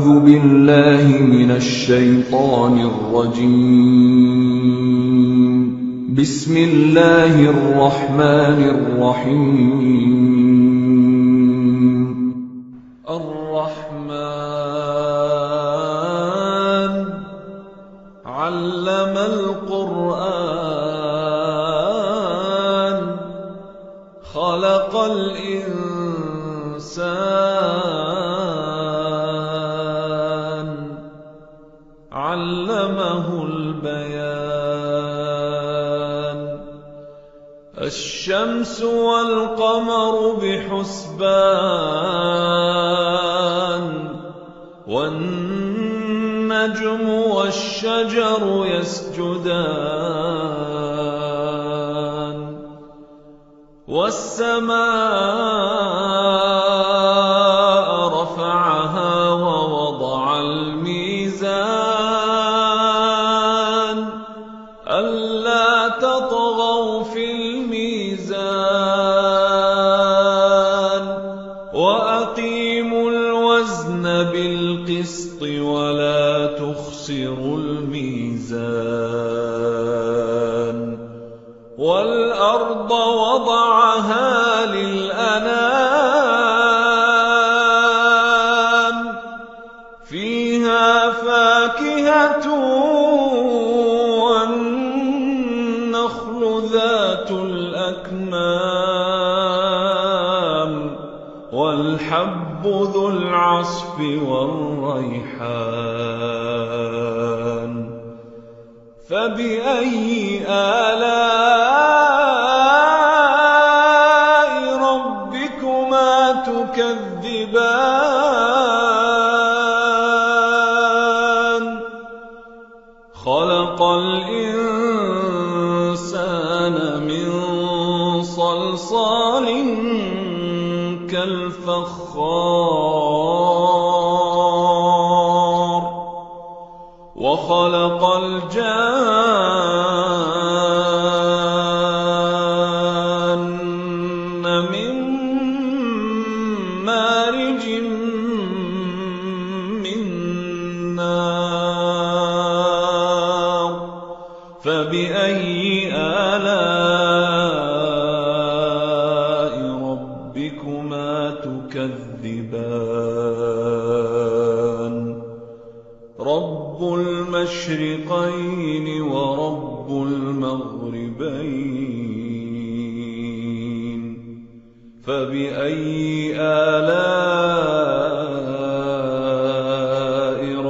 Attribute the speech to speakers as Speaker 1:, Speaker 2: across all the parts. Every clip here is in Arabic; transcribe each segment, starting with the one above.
Speaker 1: أعوذ بالله من الشيطان الرجيم. بسم الله الرحمن الرحيم. الرحمن علم القرآن خلق الإنسان علمه البيان. الشمس والقمر بحسبان والنجم والشجر يسجدان والسماء رفعها ووضع الميزان ألا تطغوا في الميزان وأقيموا الوزن بالقسط ولا تخسروا الميزان. والأرض وضعها للأنام فيها فاكهة والنخل ذات الأكمام والحب ذو العصف والريحان. فبأي آلاء ربكما تكذبان. خلق الإنسان من صلصال كالفخار وخلق الجان من مارج من نار. فبأي آلاء ربكما تكذبان. رب المشرقين ورب المغربين. فبأي آلاء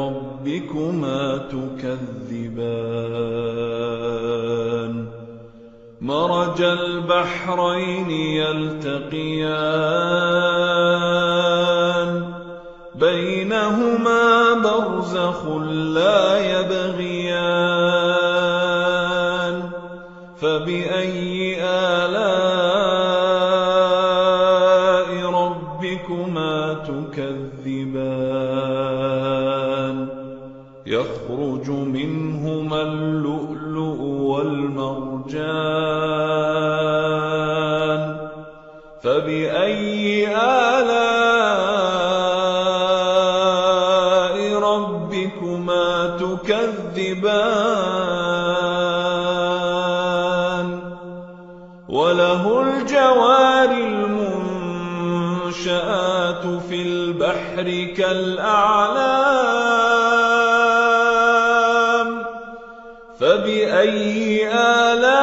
Speaker 1: ربكما تكذبان. مرج البحرين يلتقيان بينهما برزخ لا يبغيان. فبأي آلاء ربكما تكذبان. يخرج منهما اللؤلؤ والمرجان. فبأي آلاء ربكما تكذبان. وله الجوار المنشآت في البحر كالأعلام. فبأي آلاء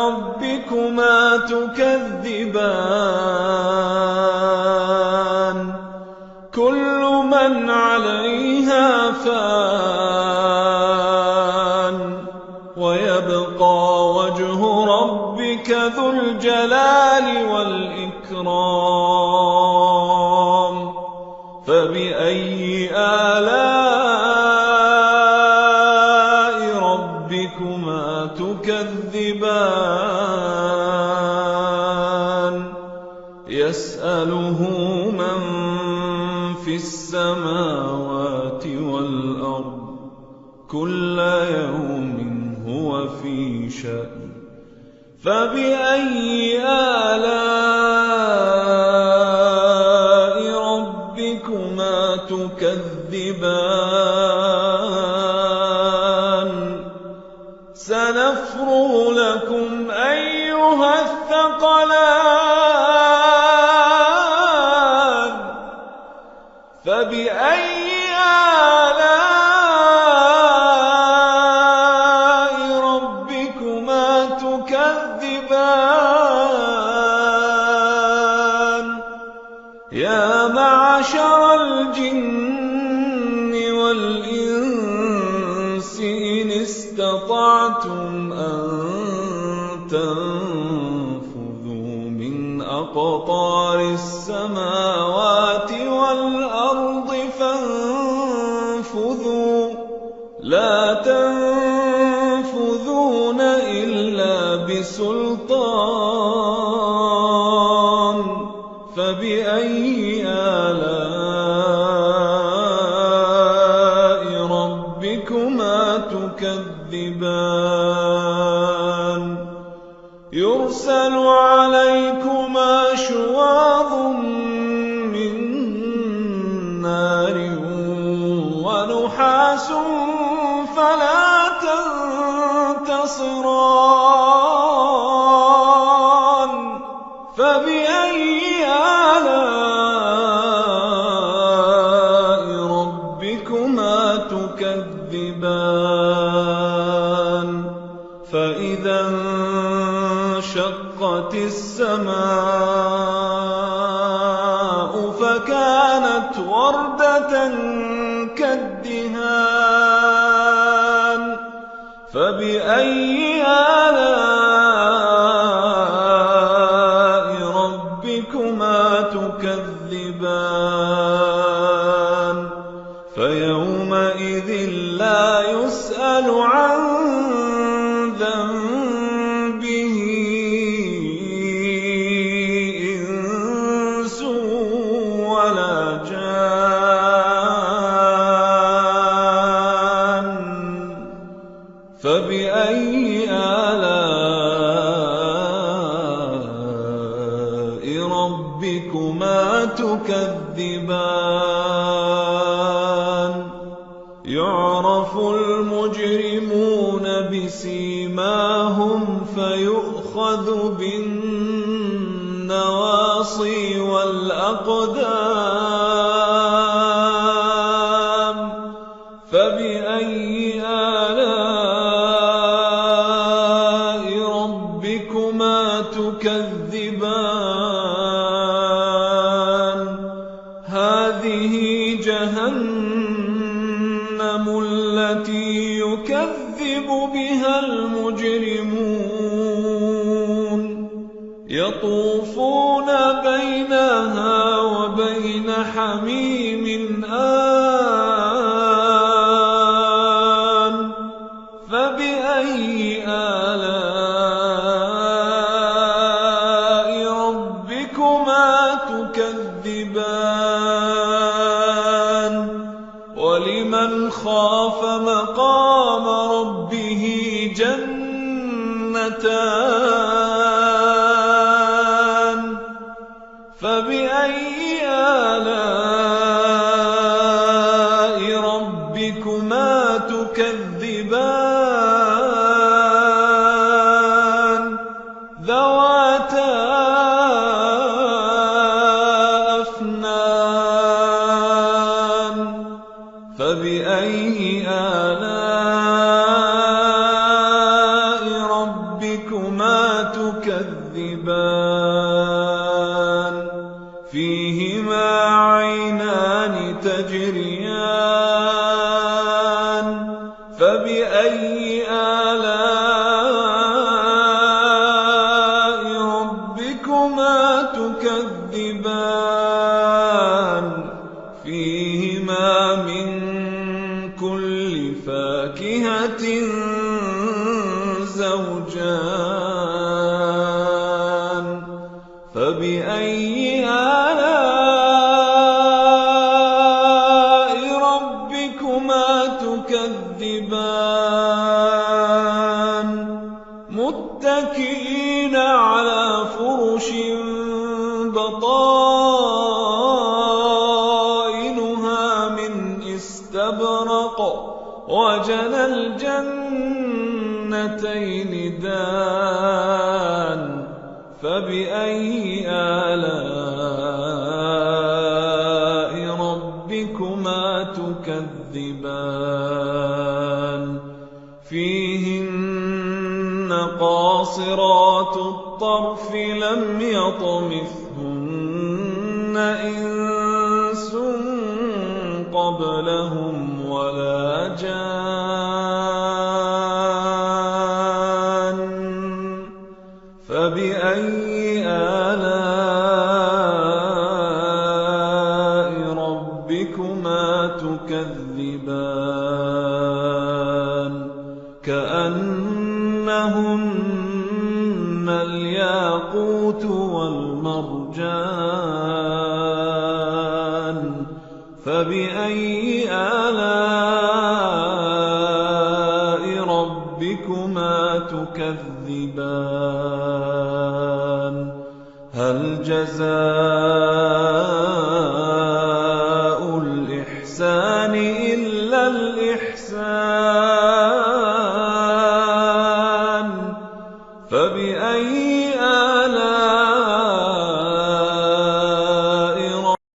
Speaker 1: ربكما تكذبان. كل من عليها فان ويبقى وجه ربك ذو الجلال والإكرام. فبأي آلاء ربكما تكذبان. يسأله من في السماوات والأرض كل يوم هو في شأن. فبأي آلاء تكذبان سنفرغ لكم أيها الثقلان فبأي آلاء ربكما تكذبان يا معشر الجن والإنس إن استطعتم أن تنفذوا من أقطار السماوات والأرض فانفذوا لا تنفذون إلا بسلطان فبأي آلاء ربكما تكذبان يرسل عليكما شواظ من نار ونحاس فلا تنتصران فبأي آلاء ربكما تكذبان فإذا انشقت السماء فكانت وردة كالدهان فبأي آلاء ربكما تكذبان فيومئذ لا يسأل عن ذنبه إنس ولا جان فبأي آلاء ربكما تكذبان يعرف المجرمون بسيماهم فيؤخذ بالنواصي والأقدام فبأي آلاء ربكما تكذبان هذه جهنم التي يكذب بها المجرمون يطوفون بينها وبين حميم آن فبأي آلاء ربكما تكذبان ولمن خاف مقام ربه جنتان فبأي آلاء ربكما تكذبان ذواتا أفنان فبأي آلاء ربكما تكذبان فيهما عينان تجريان فبأي آلاء ربكما تكذبان فيهما من كل فاكهة زوجان فبأي آلاء ربكما تكذبان متكئين على فرش بطائنها جنتين دان فبأي آلاء ربكما تكذبان فيهن قاصرات الطرف لم يطمثهن إنس قبلهم ولا جان فبأي آلاء ربكما تكذبان كأنهن الياقوت والمرجان فبأي آلاء ربكما تكذبان هل جزاء الإحسان إلا الإحسان فبأي